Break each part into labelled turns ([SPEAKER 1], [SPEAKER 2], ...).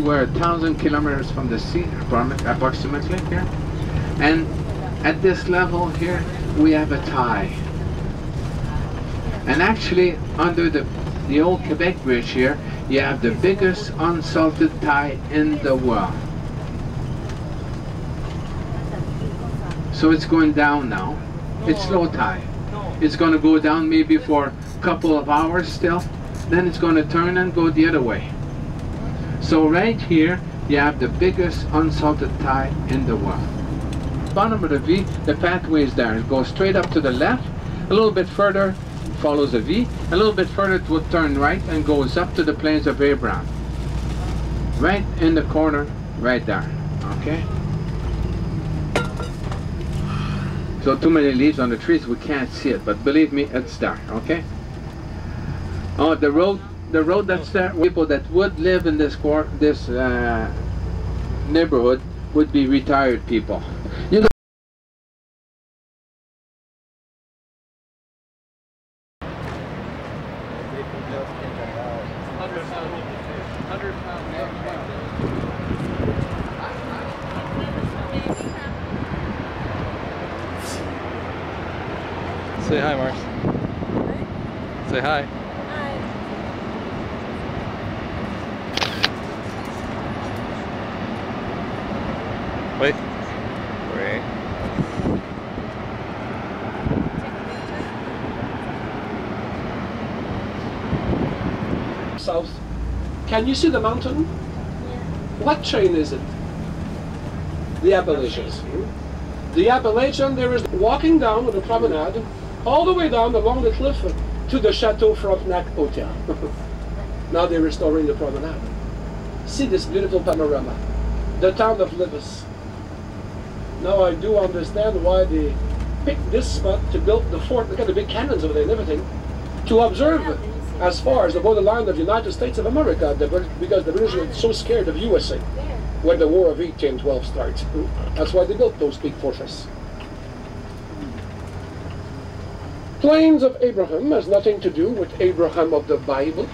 [SPEAKER 1] we're 1,000 kilometers from the sea, approximately here. And at this level here, we have a tie. And actually, under the old Quebec bridge here, you have the biggest unsalted tie in the world. So it's going down now. It's low tide. It's going to go down maybe for a couple of hours still. Then it's going to turn and go the other way. So right here, you have the biggest unsalted tie in the world. Bottom of the V, the pathway is there. It goes straight up to the left, a little bit further, follows the V, a little bit further it would turn right and goes up to the plains of Abraham. Right in the corner, right there, okay? So too many leaves on the trees, we can't see it, but believe me, it's there, okay? Oh, the road that's there, people that would live in this neighborhood would be retired people. You know,
[SPEAKER 2] say hi, Mars. Say hi. Wait. Wait.
[SPEAKER 3] South. Can you see the mountain? Yeah. What chain is it? The Appalachians. The Appalachian, there is walking down with the promenade, all the way down along the cliff to the Chateau Frontenac Hotel. Now they're restoring the promenade. See this beautiful panorama. The town of Levis. Now I do understand why they picked this spot to build the fort. Look at the big cannons over there and everything. To observe as far as the borderline of the United States of America, because the British were so scared of USA when the War of 1812 starts. That's why they built those big fortresses. Plains of Abraham has nothing to do with Abraham of the Bible.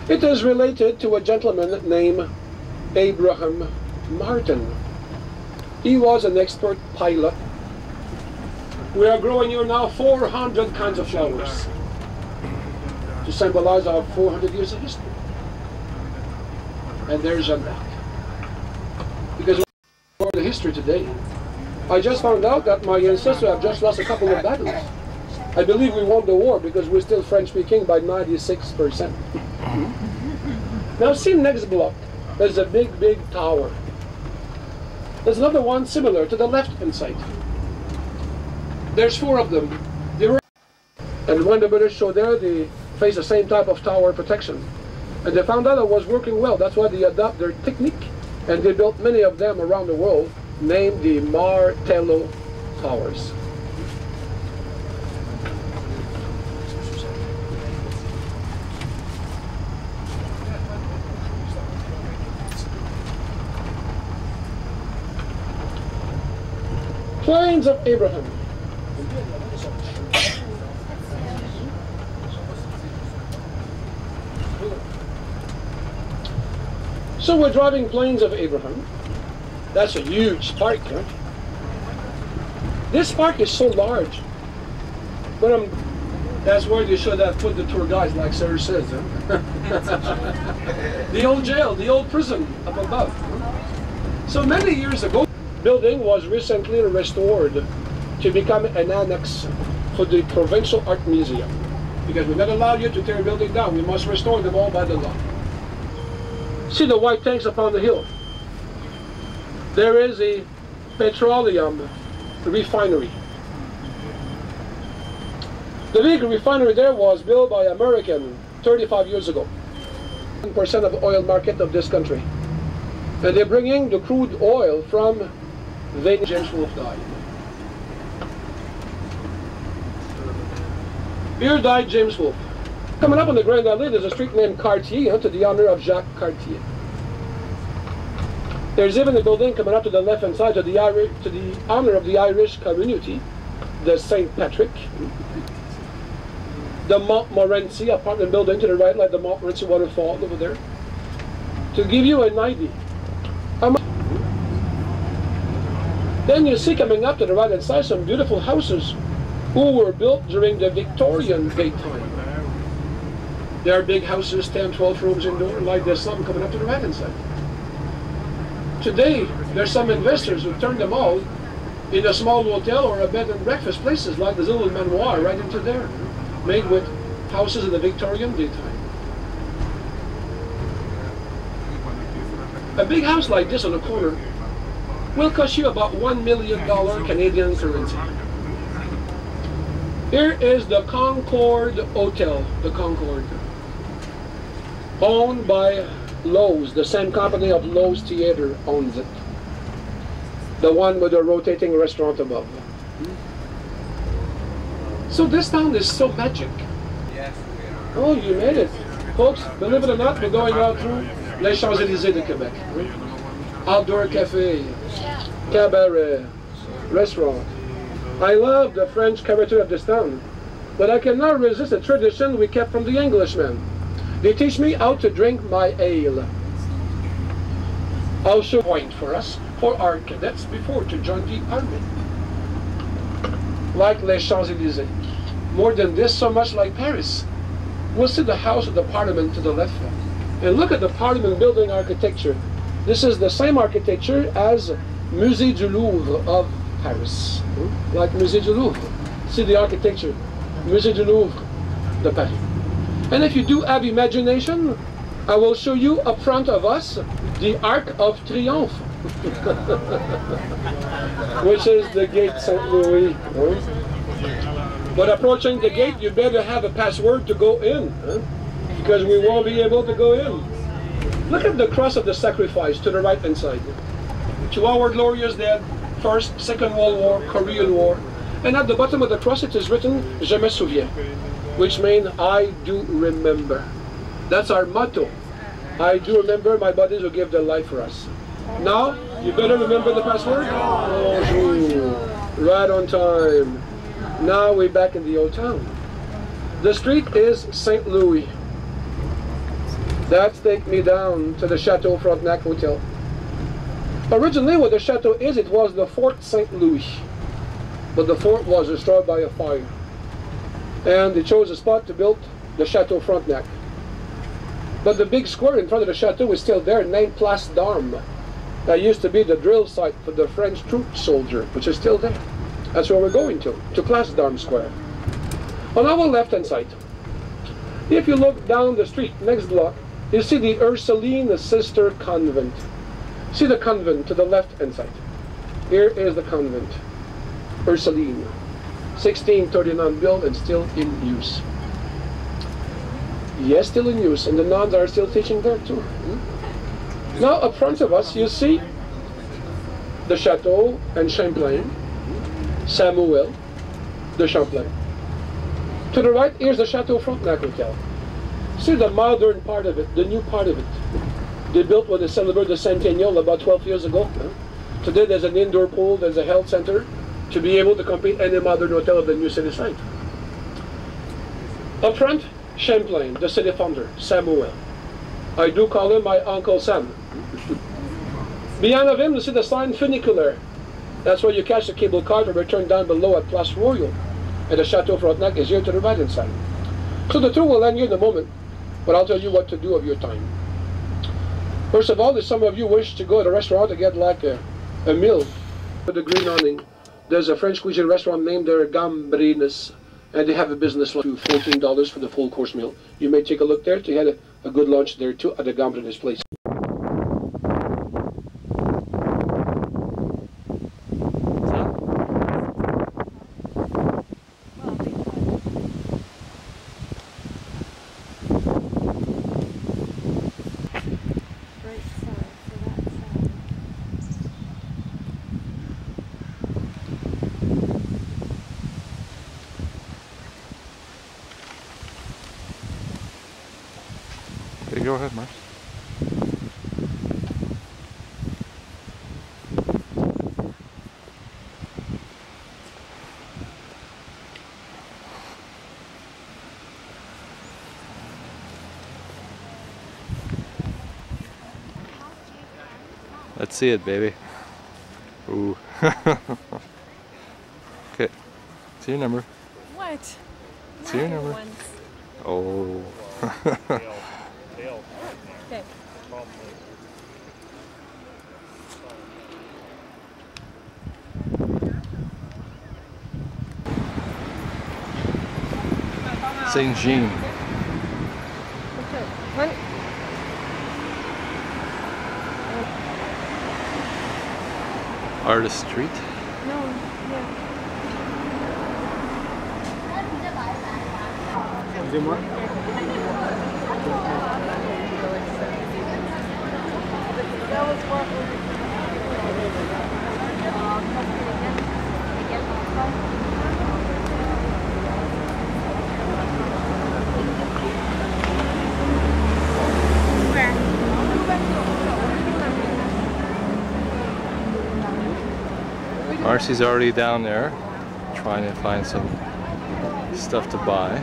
[SPEAKER 3] It is related to a gentleman named Abraham Martin. He was an expert pilot. We are growing here now 400 kinds of flowers to symbolize our 400 years of history. And there's Jeanne. Because we're the history today. I just found out that my ancestors have just lost a couple of battles. I believe we won the war because we're still French-speaking by 96%. Now see next block. There's a big, big tower. There's another one similar to the left-hand side. There's 4 of them. And when the British showed there, they faced the same type of tower protection. And they found out it was working well. That's why they adopted their technique. And they built many of them around the world, named the Martello Towers. Plains of Abraham. So we're driving Plains of Abraham. That's a huge park, huh? This park is so large. But that's where they should have put the tour guides, like Sarah says. Huh? The old jail, the old prison up above. So many years ago, the building was recently restored to become an annex for the Provincial Art Museum. Because we're not allowed you to tear a building down. We must restore them all by the law. See the white tanks upon the hill. There is a petroleum refinery. The big refinery there was built by American 35 years ago. 1% of the oil market of this country. And they're bringing the crude oil from Venezuela. James Wolfe died. Here died James Wolfe. Coming up on the Grand Allée, there's a street named Cartier, to the honor of Jacques Cartier. There's even a building coming up to the left-hand side to the honor of the Irish community, the St. Patrick. The Montmorency apartment building to the right, like the Montmorency waterfall over there. to give you an idea. Then you see coming up to the right hand side some beautiful houses who were built during the Victorian daytime. They are big houses, 10, 12 rooms indoor, like there's some coming up to the right hand side. Today, there's some investors who turned them all in a small hotel or a bed and breakfast places like this little manoir right into there, made with houses in the Victorian daytime. A big house like this on the corner will cost you about $1 million Canadian currency. Here is the Concord Hotel, the Concord, owned by Lowe's. The same company of Lowe's Theatre owns it. The one with the rotating restaurant above. So this town is so magic.
[SPEAKER 2] Yes, we are.
[SPEAKER 3] Oh, you made it. Folks, believe it or not, we're going out through Les Champs-Élysées de Quebec. Outdoor cafe, cabaret, restaurant. I love the French character of this town, but I cannot resist the tradition we kept from the Englishmen. They teach me how to drink my ale. Also a point for us, for our cadets, before to join the army. Like Les Champs-Élysées. More than this, so much like Paris. We'll see the House of the Parliament to the left. And look at the Parliament building architecture. This is the same architecture as Musée du Louvre of Paris. Like Musée du Louvre. See the architecture. Musée du Louvre de Paris. And if you do have imagination, I will show you up front of us the Arc of Triomphe. Which is the Gate Saint Louis. But approaching the gate, you better have a password to go in. Because we won't be able to go in. Look at the cross of the sacrifice to the right hand side. To our glorious dead, First, Second World War, Korean War. And at the bottom of the cross it is written, Je me souviens, which means I do remember. That's our motto. I do remember my buddies who gave their life for us. Now, you better remember the password. Bonjour. Right on time. Now we're back in the old town. The street is St. Louis. That's take me down to the Chateau Frontenac Hotel. Originally what the chateau is, it was the Fort St. Louis. But the fort was destroyed by a fire. And they chose a spot to build the Chateau Frontenac. But the big square in front of the chateau is still there, named Place d'Armes. That used to be the drill site for the French troop soldier, which is still there. That's where we're going to Place d'Armes Square. On our left-hand side, if you look down the street, next block, you see the Ursuline Sister Convent. See the convent to the left-hand side. Here is the convent. Ursuline. 1639 built and still in use. Yes, still in use, and the nuns are still teaching there too. Now, up front of us, you see the Chateau and Champlain, Samuel de Champlain. To the right, here's the Chateau Frontenac Hotel. See the modern part of it, the new part of it. They built when they celebrated the centennial about 12 years ago. Today there's an indoor pool, there's a health center to be able to compete any modern hotel of the new city site. Up front, Champlain, the city founder, Samuel. I do call him my Uncle Sam. Behind of him, you see the sign Funicular. That's where you catch the cable car to return down below at Place Royal. And the Chateau Frontenac is here to the right hand side. So the tour will end here in a moment, but I'll tell you what to do of your time. First of all, if some of you wish to go to a restaurant to get like a meal with the green awning, there's a French cuisine restaurant named there Gambrinus, and they have a business lunch to $14 for the full course meal. You may take a look there to get a good lunch there too at the Gambrinus place.
[SPEAKER 2] Okay, go ahead, Mars. Let's see it, baby. Ooh. Okay. See your number.
[SPEAKER 4] What?
[SPEAKER 2] See your number. Oh.
[SPEAKER 4] Okay.
[SPEAKER 2] Saint Jean.
[SPEAKER 4] Okay.
[SPEAKER 2] Artist Street.
[SPEAKER 4] No, yeah.
[SPEAKER 2] Marcy's already down there trying to find some stuff to buy.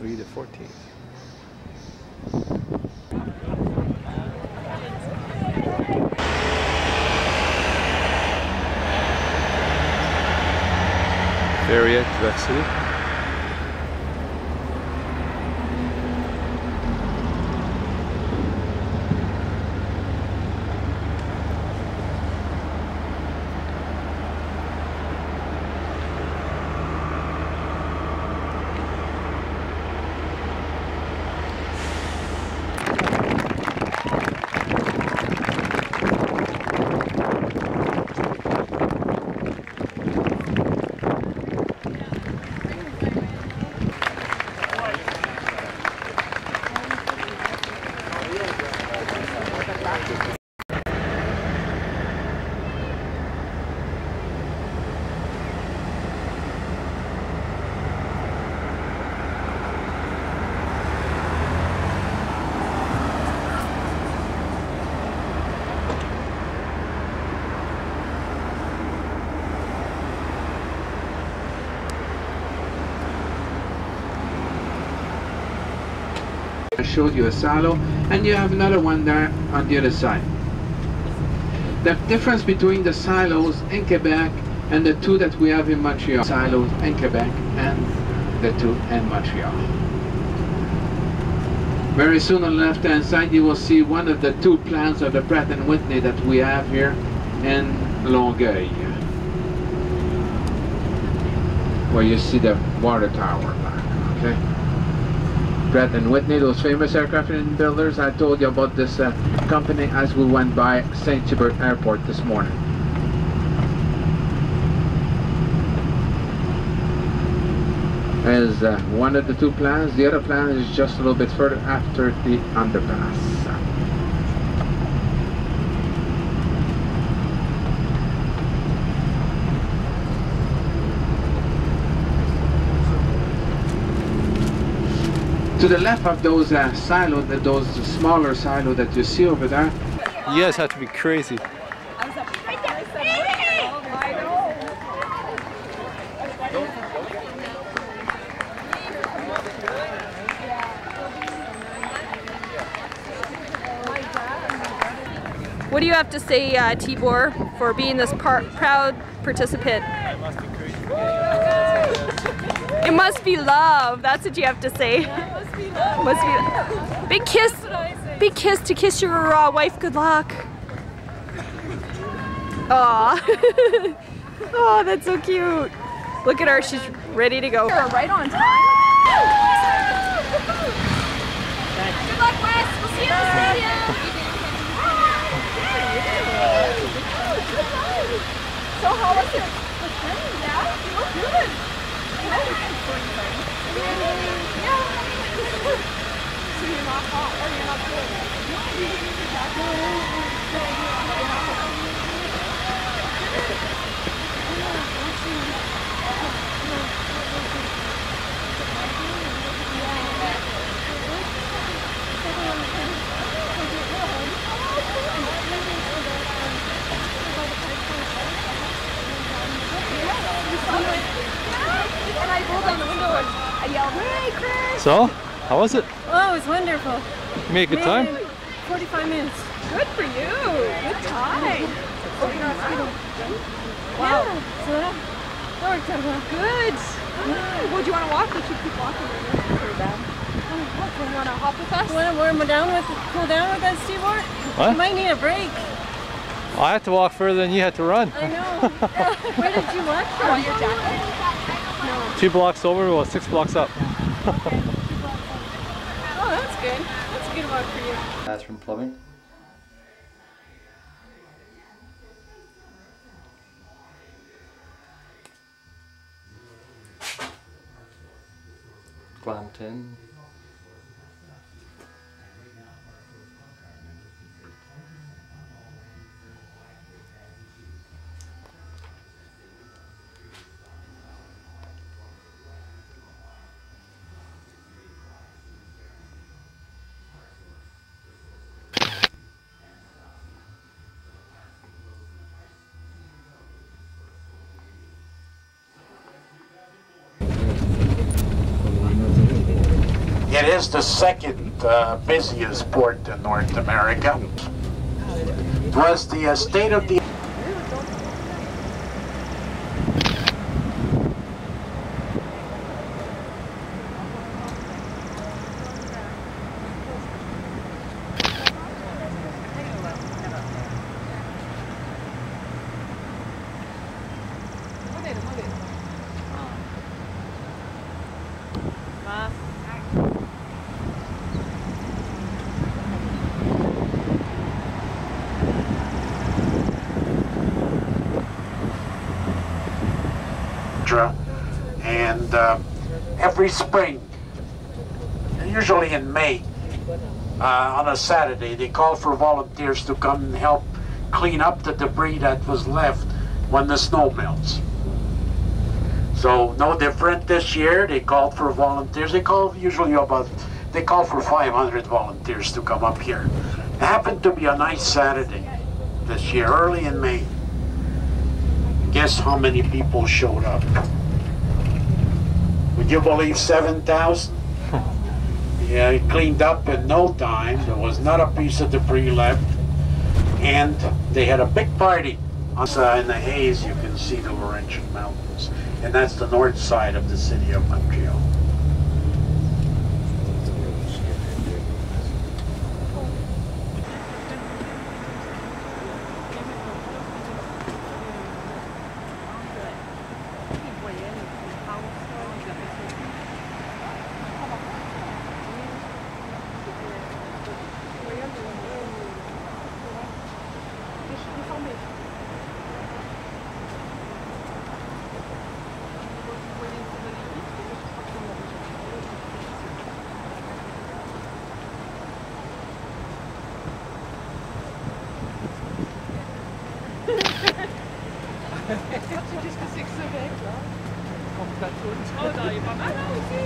[SPEAKER 2] Louis the 14th. Ferry at Quebec City.
[SPEAKER 1] I showed you a silo, and you have another one there on the other side. The difference between the silos in Quebec and the two that we have in Montreal, silos in Quebec and the two in Montreal. Very soon on the left hand side you will see one of the two plants of the Pratt & Whitney that we have here in Longueuil, where you see the water tower back, okay? Pratt & Whitney, those famous aircraft builders. I told you about this company as we went by St. Hubert Airport this morning. As one of the two plans, the other plan is just a little bit further after the underpass. To the left of those silos, those smaller silos that you see over there.
[SPEAKER 2] You guys have to be crazy.
[SPEAKER 4] What do you have to say, Tibor, for being this proud participant? It must be love. That's what you have to say. Yeah, it must be love. Big kiss. Big kiss to kiss your wife. Good luck. Aw. Oh, that's so cute. Look at her, she's ready to go. We're right on time. Good luck, Wes. We'll see you at the stadium. So how was it? Yeah, you look good. Yeah. So you're not hot, or you're not cold? And I rolled down the window and I yelled, "Hey, Chris!"
[SPEAKER 2] So, how was it?
[SPEAKER 4] Oh, it was wonderful.
[SPEAKER 2] You made a good time?
[SPEAKER 4] 45 minutes. Good for you. Good time. Wow. Yeah. So that worked out well. Good. Well, do you want to walk? We should keep walking. Pretty bad. Do you want to hop with us? You want to cool down with that Steve-Ort?
[SPEAKER 2] What?
[SPEAKER 4] You might need a break.
[SPEAKER 2] Well, I had to walk further than you had to run.
[SPEAKER 4] I know. Where did you walk from? Want your jacket? No.
[SPEAKER 2] 2 blocks over, well 6 blocks up.
[SPEAKER 4] Oh, that's good. That's a good walk for you.
[SPEAKER 2] Bathroom plumbing. Glam tin.
[SPEAKER 5] It is the second busiest port in North America. It was the state of the and every spring, usually in May, on a Saturday, they call for volunteers to come and help clean up the debris that was left when the snow melts. So no different this year. They called for volunteers. They call for 500 volunteers to come up here. It happened to be a nice Saturday this year, early in May. Guess how many people showed up? Would you believe 7,000? Yeah, it cleaned up in no time. There was not a piece of debris left. And they had a big party. In the haze, you can see the Laurentian Mountains. And that's the north side of the city of Montreal.
[SPEAKER 6] Oh, da, il est pas mal, hein, aussi.